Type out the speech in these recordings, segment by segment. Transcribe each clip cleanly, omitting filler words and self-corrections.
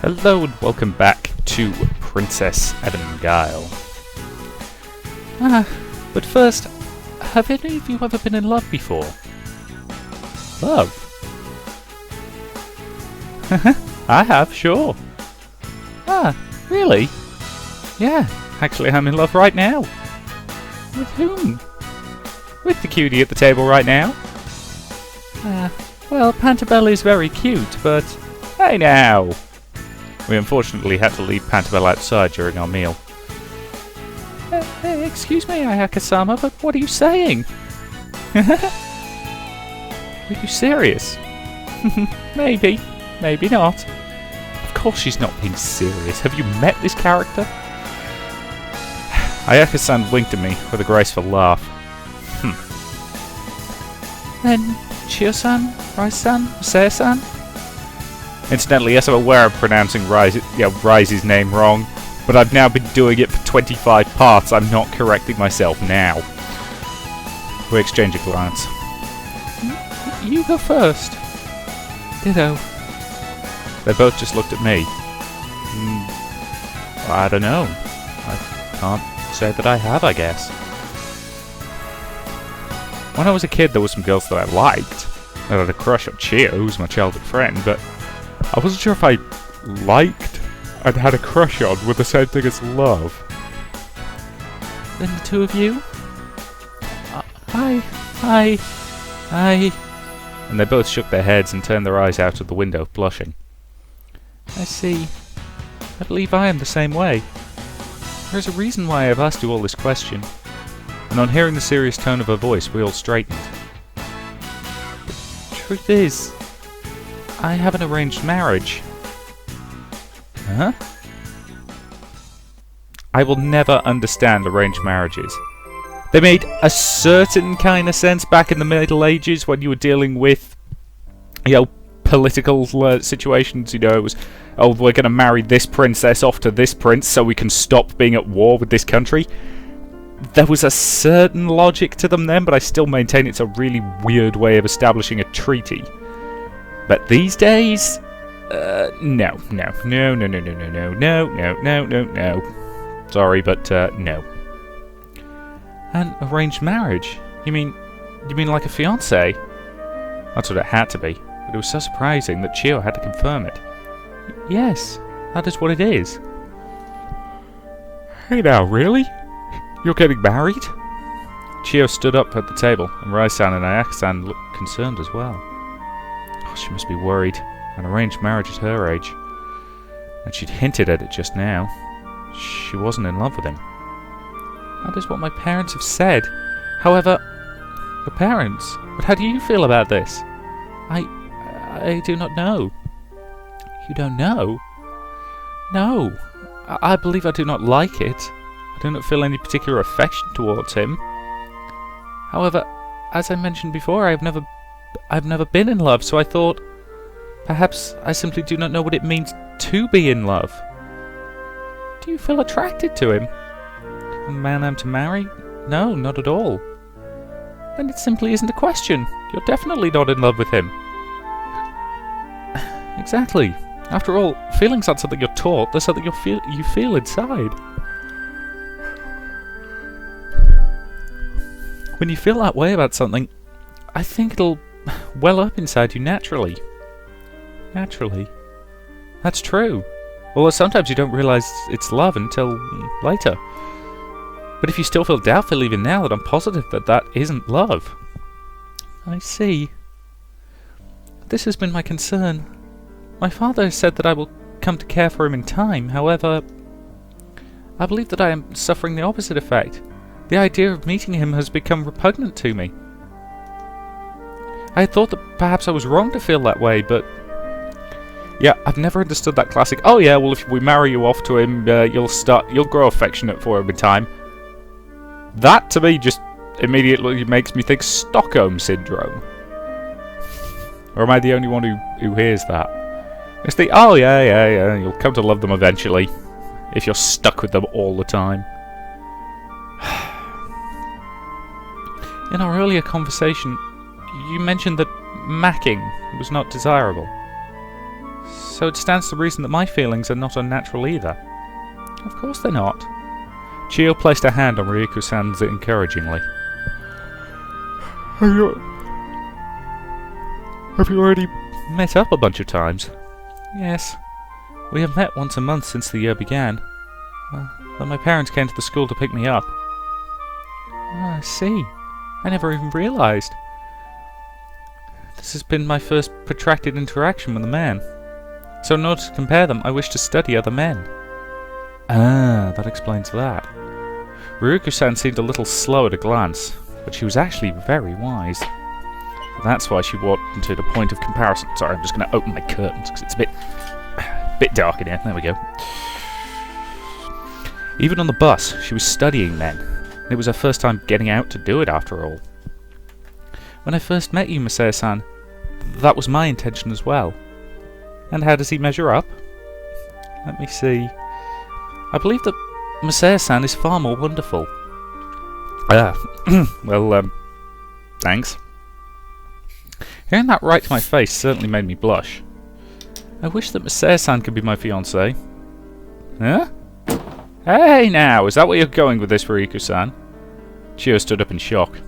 Hello and welcome back to Princess Evangile. But first, have any of you ever been in love before? Love? I have, sure. Really? Yeah, actually I'm in love right now. With whom? With the cutie at the table right now. Well, Pantabella is very cute, but... Hey now! We unfortunately had to leave Pantabella outside during our meal. Excuse me, Ayaka-sama, but what are you saying? Are you serious? Maybe, maybe not. Of course she's not being serious. Have you met this character? Ayaka-san winked at me with a graceful laugh. Then, Chio-san, Rai-san, Seiya-san? Incidentally, yes, I'm aware of pronouncing Rise's name wrong, but I've now been doing it for 25 parts. I'm not correcting myself now. We exchange a glance. You go first. Ditto. They both just looked at me. I don't know. I can't say that I have, I guess. When I was a kid, there were some girls that I liked. I had a crush on Chio, who's my childhood friend, but I wasn't sure if I liked and had a crush on were the same thing as love. Then the two of you? Hi. And they both shook their heads and turned their eyes out of the window, blushing. I see. I believe I am the same way. There's a reason why I have asked you all this question. And on hearing the serious tone of her voice, we all straightened. The truth is, I have an arranged marriage. Huh? I will never understand arranged marriages. They made a certain kind of sense back in the Middle Ages when you were dealing with, political situations. It was, oh, we're going to marry this princess off to this prince so we can stop being at war with this country. There was a certain logic to them then, but I still maintain it's a really weird way of establishing a treaty. But these days, no. Sorry, but no. An arranged marriage? You mean like a fiancé? That's what it had to be, but it was so surprising that Chio had to confirm it. Yes, that is what it is. Hey now, really? You're getting married? Chio stood up at the table, and Rai-san and Ayaka-san looked concerned as well. She must be worried. An arranged marriage at her age. And she'd hinted at it just now. She wasn't in love with him. That is what my parents have said. However... Your parents? But how do you feel about this? I do not know. You don't know? No. I believe I do not like it. I do not feel any particular affection towards him. However, as I mentioned before, I've never been in love, so I thought perhaps I simply do not know what it means to be in love. Do you feel attracted to him? The man I'm to marry? No, not at all. Then it simply isn't a question. You're definitely not in love with him. Exactly. After all, feelings aren't something you're taught, they're something you feel inside. When you feel that way about something, I think it'll well up inside you naturally. Naturally. That's true. Although sometimes you don't realise it's love until later. But if you still feel doubtful even now, then I'm positive that isn't love. I see. This has been my concern. My father has said that I will come to care for him in time. However, I believe that I am suffering the opposite effect. The idea of meeting him has become repugnant to me. I had thought that perhaps I was wrong to feel that way, but... Yeah, I've never understood that classic, oh yeah, well if we marry you off to him, you'll grow affectionate for him in time. That, to me, just immediately makes me think Stockholm Syndrome. Or am I the only one who hears that? It's the, oh yeah, you'll come to love them eventually, if you're stuck with them all the time. In our earlier conversation, you mentioned that macking was not desirable. so it stands to reason that my feelings are not unnatural either. Of course they're not. Chio placed her hand on Ryuko-san's encouragingly. Have you already met up a bunch of times? Yes. We have met once a month since the year began. When my parents came to the school to pick me up. I see. I never even realised. This has been my first protracted interaction with a man. So in order to compare them, I wish to study other men. Ah, that explains that. Ryuko-san seemed a little slow at a glance, but she was actually very wise. That's why she wanted a point of comparison. Sorry, I'm just going to open my curtains because it's a bit dark in here. There we go. Even on the bus, she was studying men. It was her first time getting out to do it after all. When I first met you, Masaya-san, that was my intention as well. And how does he measure up? Let me see. I believe that Masaya-san is far more wonderful. Well, thanks. Hearing that right to my face certainly made me blush. I wish that Masaya-san could be my fiancé. Huh? Hey now, is that where you're going with this, Ryuko-san? Chio stood up in shock.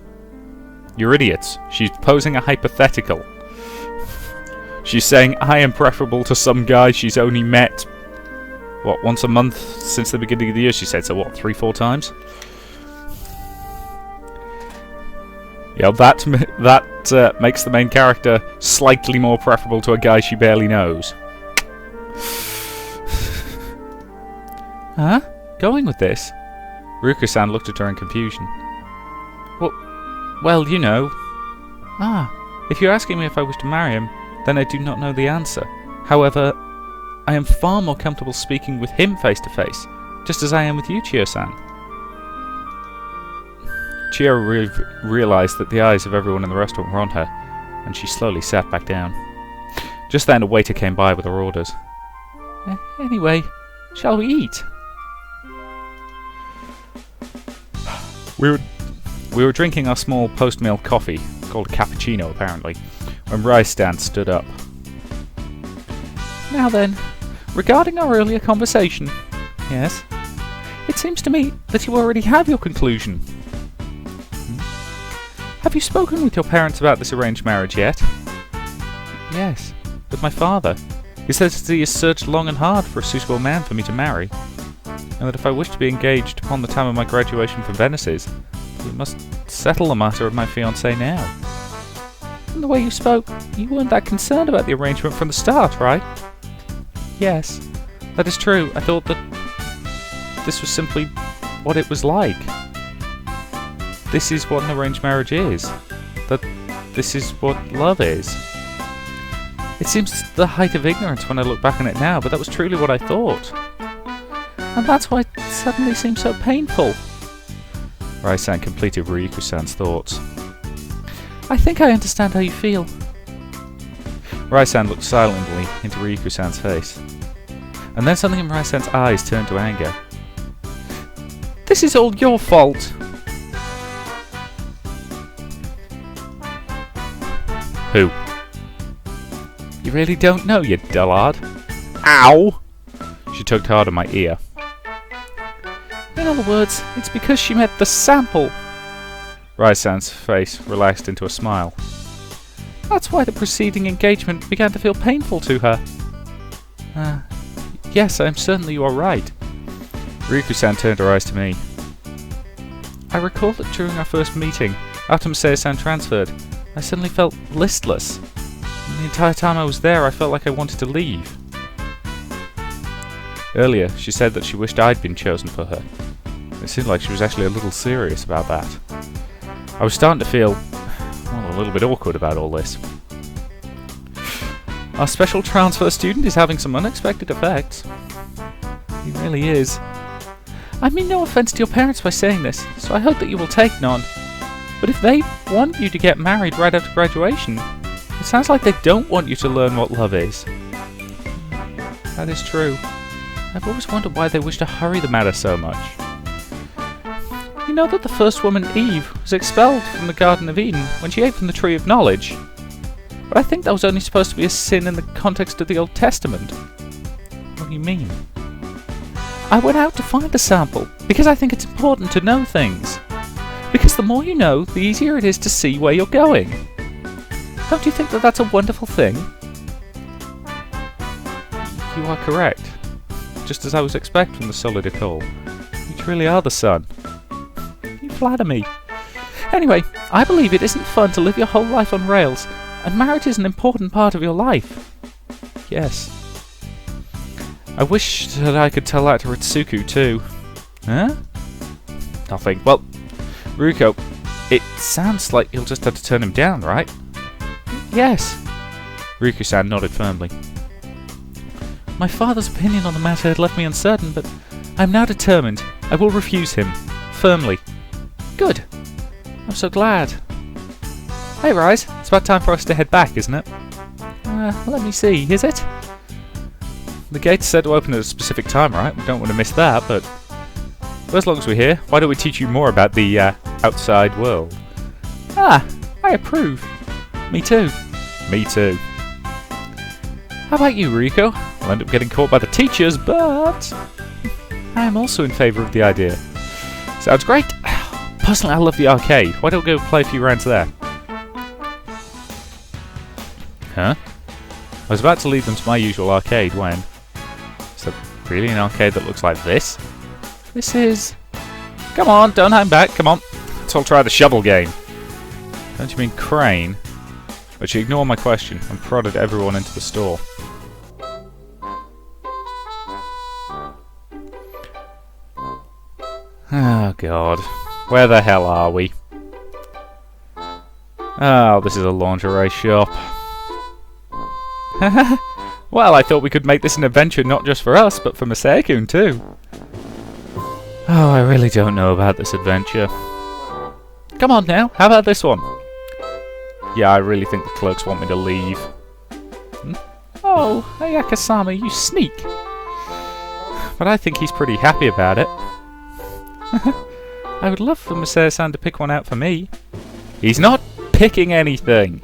You're idiots. She's posing a hypothetical. She's saying I am preferable to some guy she's only met, what, once a month since the beginning of the year, she said, so what, 3-4 times? Yeah, that makes the main character slightly more preferable to a guy she barely knows. Huh? Going with this? Ryuko-san looked at her in confusion. Well, you know. If you're asking me if I wish to marry him, then I do not know the answer. However, I am far more comfortable speaking with him face to face, just as I am with you, Chio-san. Chio realised that the eyes of everyone in the restaurant were on her, and she slowly sat back down. Just then a waiter came by with her orders. Anyway, shall we eat? We were drinking our small post-meal coffee, called cappuccino apparently, when Rystan stood up. Now then, regarding our earlier conversation. Yes? It seems to me that you already have your conclusion. Have you spoken with your parents about this arranged marriage yet? Yes, with my father. He says that he has searched long and hard for a suitable man for me to marry, and that if I wish to be engaged upon the time of my graduation from Venice's, we must settle the matter of my fiancée now. From the way you spoke, you weren't that concerned about the arrangement from the start, right? Yes, that is true. I thought that this was simply what it was like. This is what an arranged marriage is. That this is what love is. It seems the height of ignorance when I look back on it now, but that was truly what I thought. And that's why it suddenly seems so painful. Raisan completed Ryuko-san's thoughts. I think I understand how you feel. Raisan looked silently into Ryuko-san's face. And then something in Raisan's eyes turned to anger. This is all your fault! Who? You really don't know, you dullard. Ow! She tugged hard on my ear. In other words, it's because she met the sample. Raisan's face relaxed into a smile. That's why the preceding engagement began to feel painful to her. Yes, I'm certain you are right. Ryuko-san turned her eyes to me. I recall that during our first meeting, after Masaya-san transferred, I suddenly felt listless. And the entire time I was there, I felt like I wanted to leave. Earlier, she said that she wished I'd been chosen for her. It seemed like she was actually a little serious about that. I was starting to feel, well, a little bit awkward about all this. Our special transfer student is having some unexpected effects. He really is. I mean no offence to your parents by saying this, so I hope that you will take none. But if they want you to get married right after graduation, it sounds like they don't want you to learn what love is. That is true. I've always wondered why they wish to hurry the matter so much. You know that the first woman, Eve, was expelled from the Garden of Eden when she ate from the Tree of Knowledge? But I think that was only supposed to be a sin in the context of the Old Testament. What do you mean? I went out to find a sample, because I think it's important to know things. Because the more you know, the easier it is to see where you're going. Don't you think that that's a wonderful thing? You are correct. Just as I was expecting the solid call. You truly are the sun. You flatter me. Anyway, I believe it isn't fun to live your whole life on rails, and marriage is an important part of your life. Yes. I wish that I could tell that to Ritsuko too. Huh? Nothing. Well, Ruko, it sounds like you'll just have to turn him down, right? Yes. Ruko-san nodded firmly. My father's opinion on the matter had left me uncertain, but I am now determined. I will refuse him. Firmly. Good. I'm so glad. Hey, Rise. It's about time for us to head back, isn't it? Let me see. Is it? The gate's said to open at a specific time, right? We don't want to miss that, but as long as we're here, why don't we teach you more about the outside world? Ah, I approve. Me too. Me too. How about you, Riko? I'll end up getting caught by the teachers, but I am also in favour of the idea. Sounds great. Personally, I love the arcade. Why don't we go play a few rounds there? Huh? I was about to lead them to my usual arcade when... Is there really an arcade that looks like this? This is... Come on, don't hang back, come on. Let's all try the shovel game. Don't you mean crane? But she ignored my question and prodded everyone into the store. Oh god. Where the hell are we? Oh, this is a lingerie shop. Well, I thought we could make this an adventure not just for us, but for Masaya-kun too. Oh, I really don't know about this adventure. Come on now, how about this one? Yeah, I really think the clerks want me to leave. Oh, Ayaka-sama, you sneak. But I think he's pretty happy about it. I would love for Masaya-san to pick one out for me. He's not picking anything.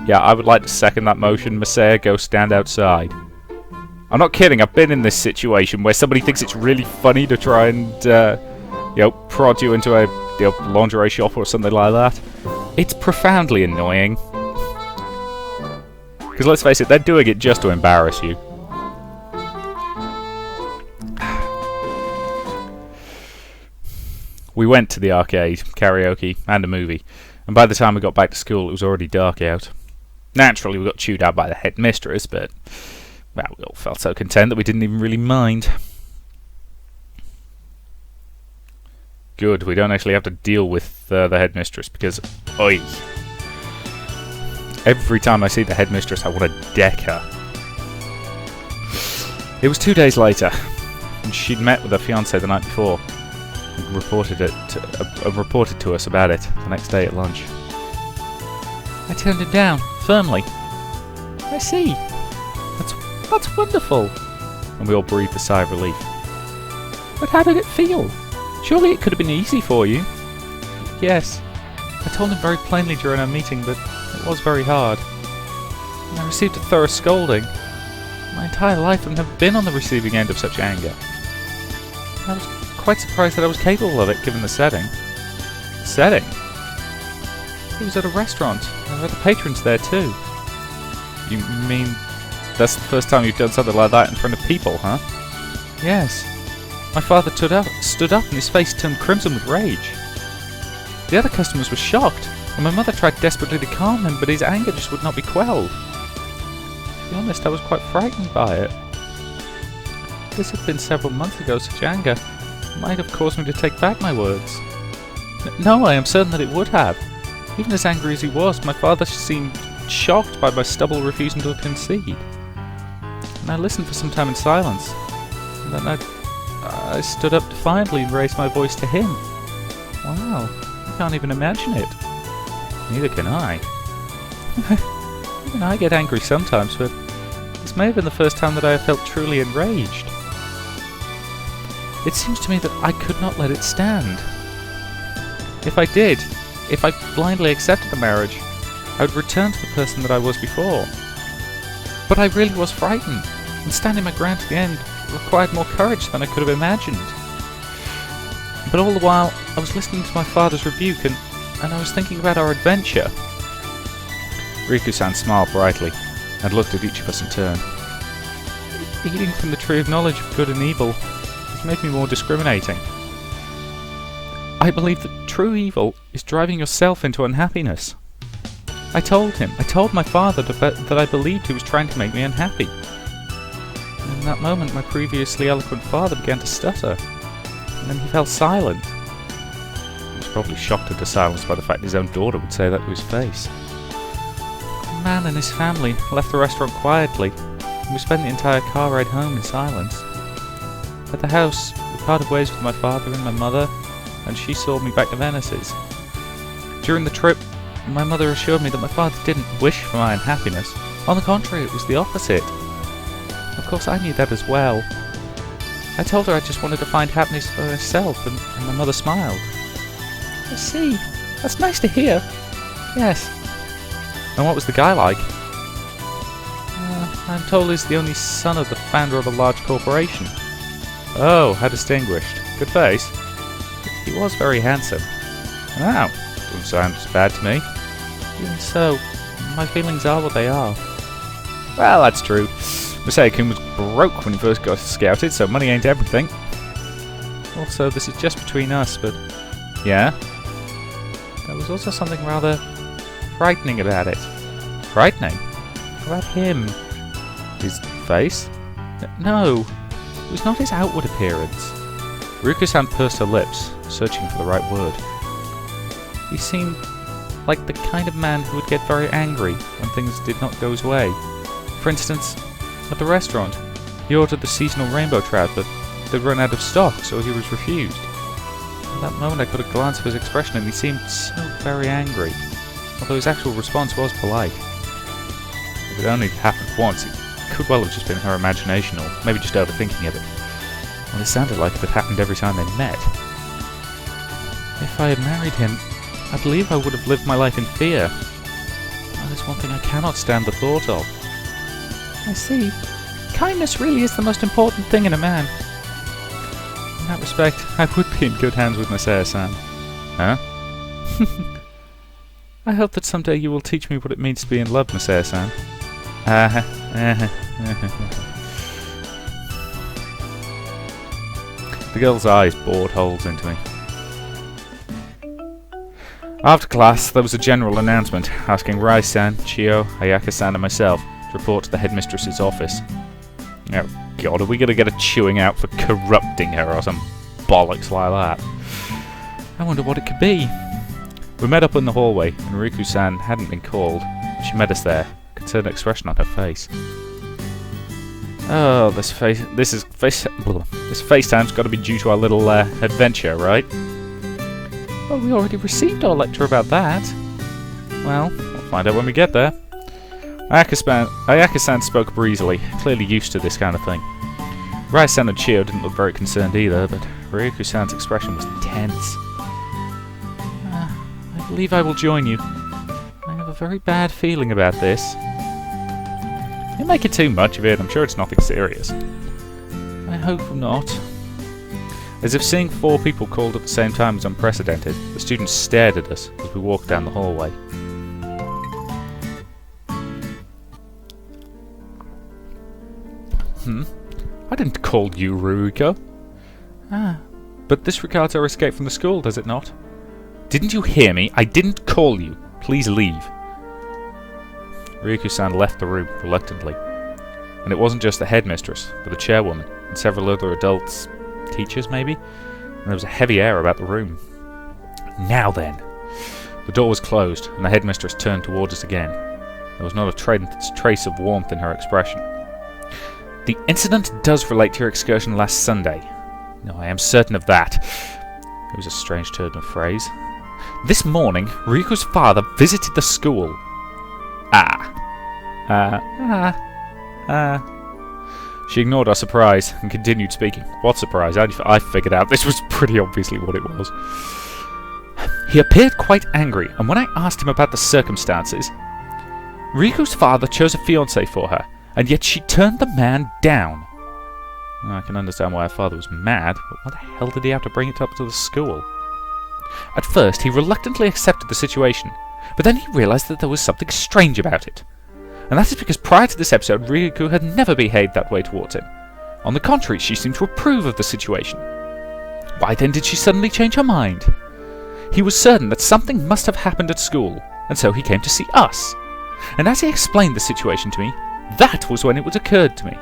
Yeah, I would like to second that motion. Masaya, go stand outside. I'm not kidding, I've been in this situation where somebody thinks it's really funny to try and, prod you into a lingerie shop or something like that. It's profoundly annoying. Because let's face it, they're doing it just to embarrass you. We went to the arcade, karaoke, and a movie. And by the time we got back to school, it was already dark out. Naturally, we got chewed out by the headmistress, but... well, we all felt so content that we didn't even really mind. Good, we don't actually have to deal with the headmistress, because... oi! Every time I see the headmistress, I want to deck her. It was 2 days later, and she'd met with her fiancé the night before, and reported to us about it the next day at lunch. I turned him down, firmly. I see. That's wonderful. And we all breathed a sigh of relief. But how did it feel? Surely it could have been easy for you. Yes. I told him very plainly during our meeting, but it was very hard. And I received a thorough scolding. My entire life I've never been on the receiving end of such anger. I was quite surprised that I was capable of it, given the setting. Setting? It was at a restaurant. There were other patrons there too. You mean that's the first time you've done something like that in front of people, huh? Yes. My father stood up and his face turned crimson with rage. The other customers were shocked, and my mother tried desperately to calm him, but his anger just would not be quelled. To be honest, I was quite frightened by it. This had been several months ago. Such anger might have caused me to take back my words. No, I am certain that it would have. Even as angry as he was, my father seemed shocked by my stubborn refusing to concede. And I listened for some time in silence. And then I stood up defiantly and raised my voice to him. Wow, I can't even imagine it. Neither can I. Even I get angry sometimes, but this may have been the first time that I have felt truly enraged. It seems to me that I could not let it stand. If I did, if I blindly accepted the marriage, I would return to the person that I was before. But I really was frightened, and standing my ground to the end required more courage than I could have imagined. But all the while, I was listening to my father's rebuke, and I was thinking about our adventure. Riku-san smiled brightly, and looked at each of us in turn. Eating from the tree of knowledge of good and evil has made me more discriminating. I believe that true evil is driving yourself into unhappiness. I told my father that I believed he was trying to make me unhappy. And in that moment, my previously eloquent father began to stutter, and then he fell silent. He was probably shocked into silence by the fact his own daughter would say that to his face. The man and his family left the restaurant quietly, and we spent the entire car ride home in silence. At the house, we parted ways with my father and my mother, and she saw me back to Venice's. During the trip, my mother assured me that my father didn't wish for my unhappiness. On the contrary, it was the opposite. Of course, I knew that as well. I told her I just wanted to find happiness for myself, and my mother smiled. I see. That's nice to hear. Yes. And what was the guy like? I'm told he's the only son of the founder of a large corporation. Oh, how distinguished. Good face. He was very handsome. Wow, doesn't sound as bad to me. Even so, my feelings are what they are. Well, that's true. Masaya-kun was broke when he first got scouted, so money ain't everything. Also, this is just between us, but... Yeah? There was also something rather frightening about it. Frightening? About him. His face? No, it was not his outward appearance. Riku-san pursed her lips, searching for the right word. He seemed like the kind of man who would get very angry when things did not go his way. For instance, at the restaurant, he ordered the seasonal rainbow trout, but they'd run out of stock, so he was refused. At that moment I got a glance of his expression and he seemed so very angry, although his actual response was polite. If it only happened once, it could well have just been her imagination, or maybe just overthinking of it. Well, it sounded like if it happened every time they met. If I had married him, I believe I would have lived my life in fear. That is one thing I cannot stand the thought of. I see. Kindness really is the most important thing in a man. In that respect, I would be in good hands with Masaya-san. Huh? I hope that someday you will teach me what it means to be in love, Masaya-san. The girl's eyes bored holes into me. After class, there was a general announcement asking Rai-san, Chio, Ayaka-san and myself to report to the headmistress's office. Oh god, are we going to get a chewing out for corrupting her or some bollocks like that? I wonder what it could be. We met up in the hallway, and Riku-san hadn't been called. She met us there, a concerned expression on her face. Oh, this FaceTime's got to be due to our little adventure, right? Well, we already received our lecture about that. Well, we'll find out when we get there. Ayaka-san spoke breezily, clearly used to this kind of thing. Rai-san and Chio didn't look very concerned either, but Ryuko-san's expression was tense. I believe I will join you. I have a very bad feeling about this. Don't make it too much of it, I'm sure it's nothing serious. I hope not. As if seeing 4 people called at the same time was unprecedented, the students stared at us as we walked down the hallway. I didn't call you, Ruiko. But this regards our escape from the school, does it not? Didn't you hear me? I didn't call you. Please leave. Ryuko-san left the room reluctantly. And it wasn't just the headmistress, but the chairwoman, and several other adults, teachers maybe? And there was a heavy air about the room. Now then. The door was closed, and the headmistress turned towards us again. There was not a trace of warmth in her expression. The incident does relate to your excursion last Sunday. No, I am certain of that. It was a strange turn of phrase. This morning, Ryuko's father visited the school. She ignored our surprise and continued speaking. What surprise? I figured out this was pretty obviously what it was. He appeared quite angry, and when I asked him about the circumstances, Riku's father chose a fiancé for her, and yet she turned the man down. I can understand why her father was mad, but why the hell did he have to bring it up to the school? At first, he reluctantly accepted the situation, but then he realised that there was something strange about it. And that is because prior to this episode, Riku had never behaved that way towards him. On the contrary, she seemed to approve of the situation. Why then did she suddenly change her mind? He was certain that something must have happened at school, and so he came to see us. And as he explained the situation to me, that was when it would occurred to me.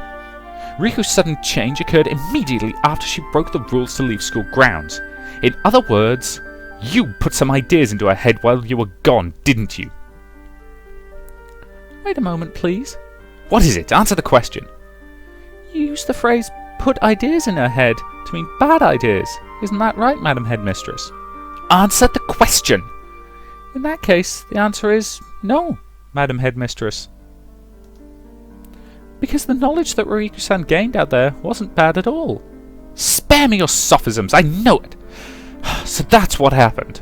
Riku's sudden change occurred immediately after she broke the rules to leave school grounds. In other words, you put some ideas into her head while you were gone, didn't you? Wait a moment, please. What is it? Answer the question. You used the phrase, put ideas in her head, to mean bad ideas. Isn't that right, Madam Headmistress? Answer the question! In that case, the answer is no, Madam Headmistress. Because the knowledge that Riku-san gained out there wasn't bad at all. Spare me your sophisms, I know it! So that's what happened.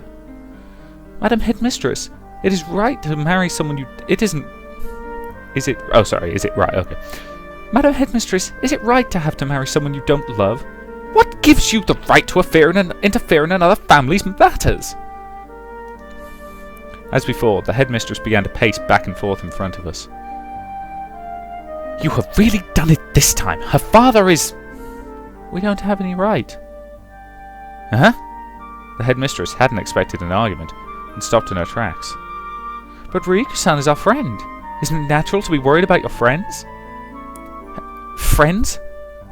Madam Headmistress, it is right to marry someone you... It isn't... Is it... Oh, sorry, is it right? Okay. Madam Headmistress, is it right to have to marry someone you don't love? What gives you the right to interfere in another family's matters? As before, the Headmistress began to pace back and forth in front of us. You have really done it this time. Her father is... We don't have any right. Huh? The Headmistress hadn't expected an argument, and stopped in her tracks. But Riku-san is our friend. Isn't it natural to be worried about your friends? Friends?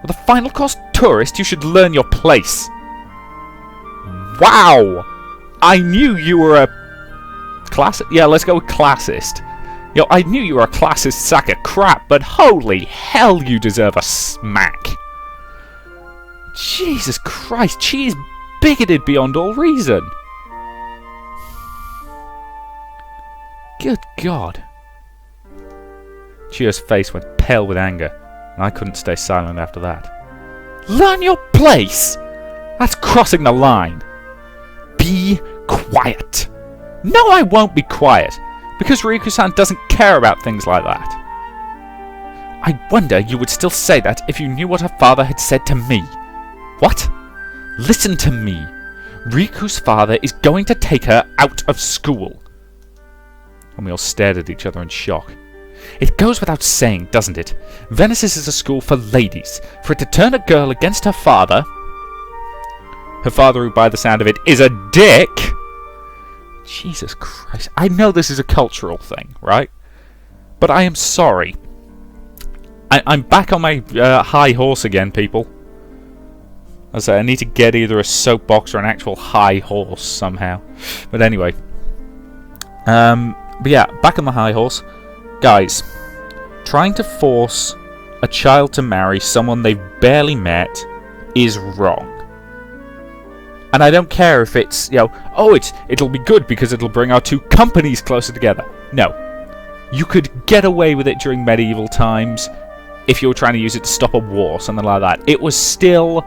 With a final course tourist, you should learn your place. Wow! I knew you were a... Yeah, let's go with classist. Yo, I knew you were a classist sack of crap, but holy hell, you deserve a smack. Jesus Christ, she is bigoted beyond all reason. Good God. Chio's face went pale with anger, and I couldn't stay silent after that. Learn your place! That's crossing the line. Be quiet. No, I won't be quiet. Because Riku-san doesn't care about things like that. I wonder you would still say that if you knew what her father had said to me. What? Listen to me. Riku's father is going to take her out of school. And we all stared at each other in shock. It goes without saying, doesn't it? Venice's is a school for ladies. For it to turn a girl against her father, who by the sound of it is a dick... Jesus Christ. I know this is a cultural thing, right? But I am sorry. I'm back on my high horse again, people. As I say, I need to get either a soapbox or an actual high horse somehow. But anyway. But yeah, back on the high horse. Guys, trying to force a child to marry someone they've barely met is wrong. And I don't care if it's, you know, oh, it'll be good because it'll bring our two companies closer together. No. You could get away with it during medieval times if you were trying to use it to stop a war, something like that. It was still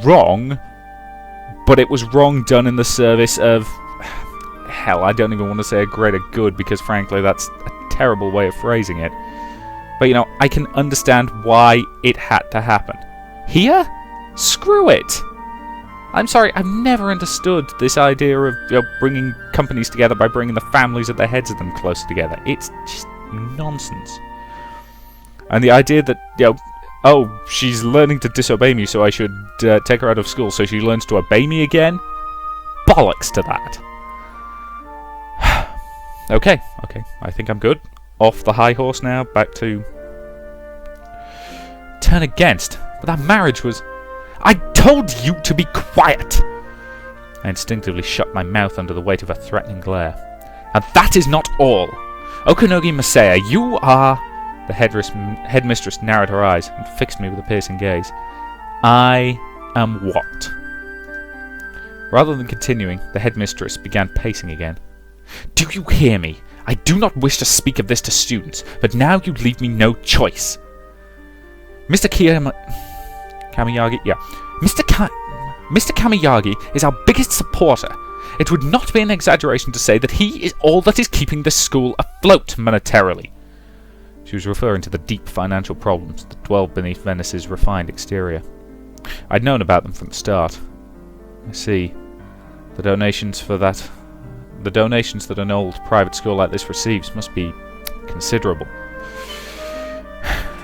wrong, but it was wrong done in the service of... Hell, I don't even want to say a greater good because, frankly, that's a terrible way of phrasing it. But, you know, I can understand why it had to happen. Here? Screw it! I'm sorry, I've never understood this idea of, you know, bringing companies together by bringing the families at the heads of them closer together. It's just nonsense. And the idea that, you know, oh, she's learning to disobey me, so I should take her out of school so she learns to obey me again? Bollocks to that. Okay, I think I'm good. Off the high horse now, back to... Turn against. But that marriage was... I told you to be quiet! I instinctively shut my mouth under the weight of a threatening glare. And that is not all. Okunogi Masaya, you are... The headmistress narrowed her eyes and fixed me with a piercing gaze. I am what? Rather than continuing, the headmistress began pacing again. Do you hear me? I do not wish to speak of this to students, but now you leave me no choice. Mr. Kamiyagi, yeah. Mr. Kamiyagi is our biggest supporter. It would not be an exaggeration to say that he is all that is keeping the school afloat monetarily. She was referring to the deep financial problems that dwelled beneath Venice's refined exterior. I'd known about them from the start. I see. The donations that an old private school like this receives must be considerable.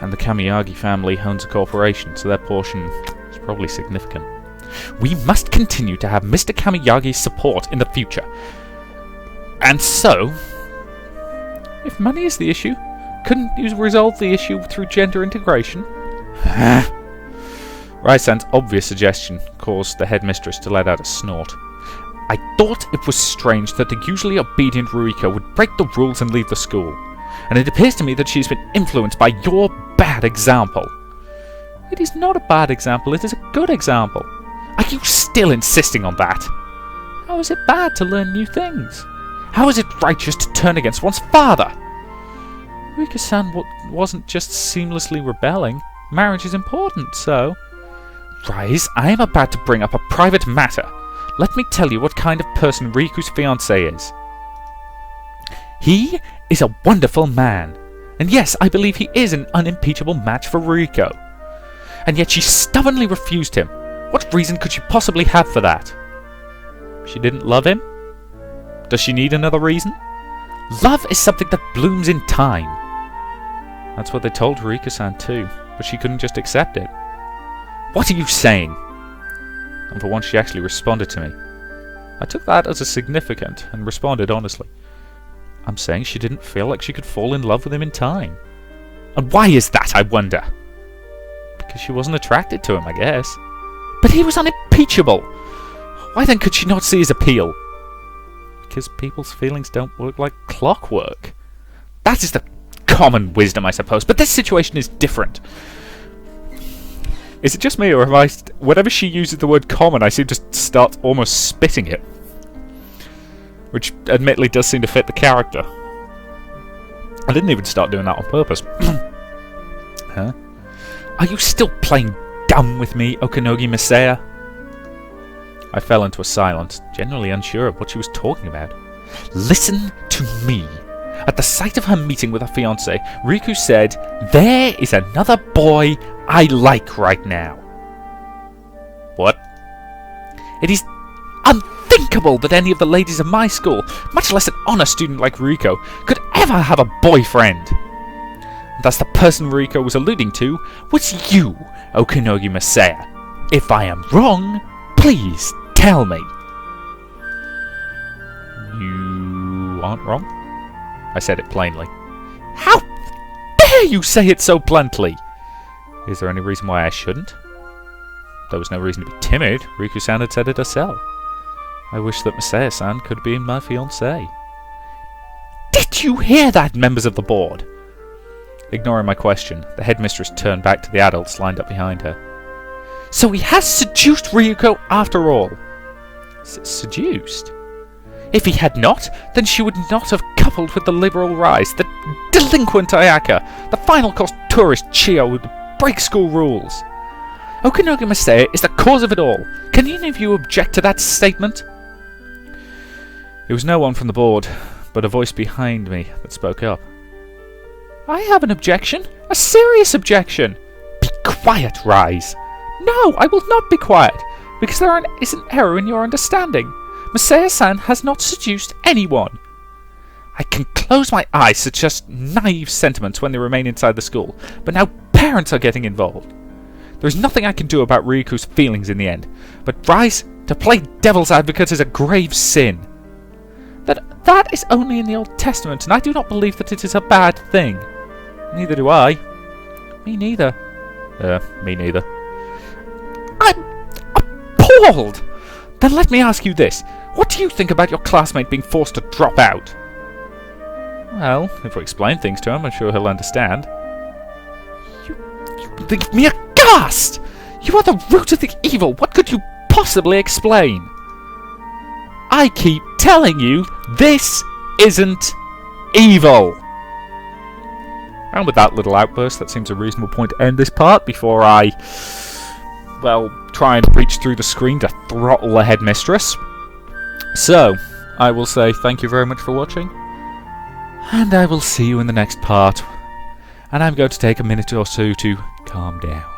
And the Kamiyagi family owns a corporation, so their portion is probably significant. We must continue to have Mr. Kamiyagi's support in the future. And so, if money is the issue, couldn't you resolve the issue through gender integration? Rai-san's obvious suggestion caused the headmistress to let out a snort. I thought it was strange that the usually obedient Ruiko would break the rules and leave the school, and it appears to me that she's been influenced by your bad example. It is not a bad example, it is a good example. Are you still insisting on that? How is it bad to learn new things? How is it righteous to turn against one's father? Ruiko-san wasn't just seamlessly rebelling. Marriage is important, so... Rise, I am about to bring up a private matter. Let me tell you what kind of person Riku's fiancé is. He is a wonderful man. And yes, I believe he is an unimpeachable match for Riko. And yet she stubbornly refused him. What reason could she possibly have for that? She didn't love him? Does she need another reason? Love is something that blooms in time. That's what they told Riko-san too, but she couldn't just accept it. What are you saying? And for once she actually responded to me. I took that as a significant and responded honestly. I'm saying she didn't feel like she could fall in love with him in time. And why is that, I wonder? Because she wasn't attracted to him, I guess. But he was unimpeachable! Why then could she not see his appeal? Because people's feelings don't work like clockwork. That is the common wisdom, I suppose, but this situation is different. Is it just me, or whenever she uses the word common, I seem to start almost spitting it? Which, admittedly, does seem to fit the character. I didn't even start doing that on purpose. Huh? Are you still playing dumb with me, Okanogi Misaya? I fell into a silence, generally unsure of what she was talking about. Listen to me. At the sight of her meeting with her fiancé, Riku said, "There is another boy I like right now." What? It is unthinkable that any of the ladies of my school, much less an honor student like Riko, could ever have a boyfriend. Thus the person Riko was alluding to was you, Okanogi Misaya. If I am wrong, please tell me. You aren't wrong? I said it plainly. How dare you say it so bluntly? Is there any reason why I shouldn't? There was no reason to be timid. Riku-san had said it herself. I wish that Misaya-san could be my fiancé. Did you hear that, members of the board? Ignoring my question, the headmistress turned back to the adults lined up behind her. So he has seduced Ryuko after all. Seduced? If he had not, then she would not have coupled with the liberal Rise, the delinquent Ayaka, the final cost tourist Chio who breaks school rules. Okanogi Misaya is the cause of it all. Can any of you object to that statement? It was no one from the board, but a voice behind me that spoke up. I have an objection. A serious objection. Be quiet, Rise. No, I will not be quiet, because there is an error in your understanding. Misaya-san has not seduced anyone. I can close my eyes to just naive sentiments when they remain inside the school, but now parents are getting involved. There is nothing I can do about Ryuko's feelings in the end, but Rise, to play devil's advocate is a grave sin. That is only in the Old Testament, and I do not believe that it is a bad thing. Neither do I. Me neither. Me neither. I'm appalled! Then let me ask you this. What do you think about your classmate being forced to drop out? Well, if we explain things to him, I'm sure he'll understand. You leave me aghast! You are the root of the evil. What could you possibly explain? I keep telling you, this isn't evil! And with that little outburst, that seems a reasonable point to end this part before I, well, try and reach through the screen to throttle the headmistress. So, I will say thank you very much for watching, and I will see you in the next part. And I'm going to take a minute or two to calm down.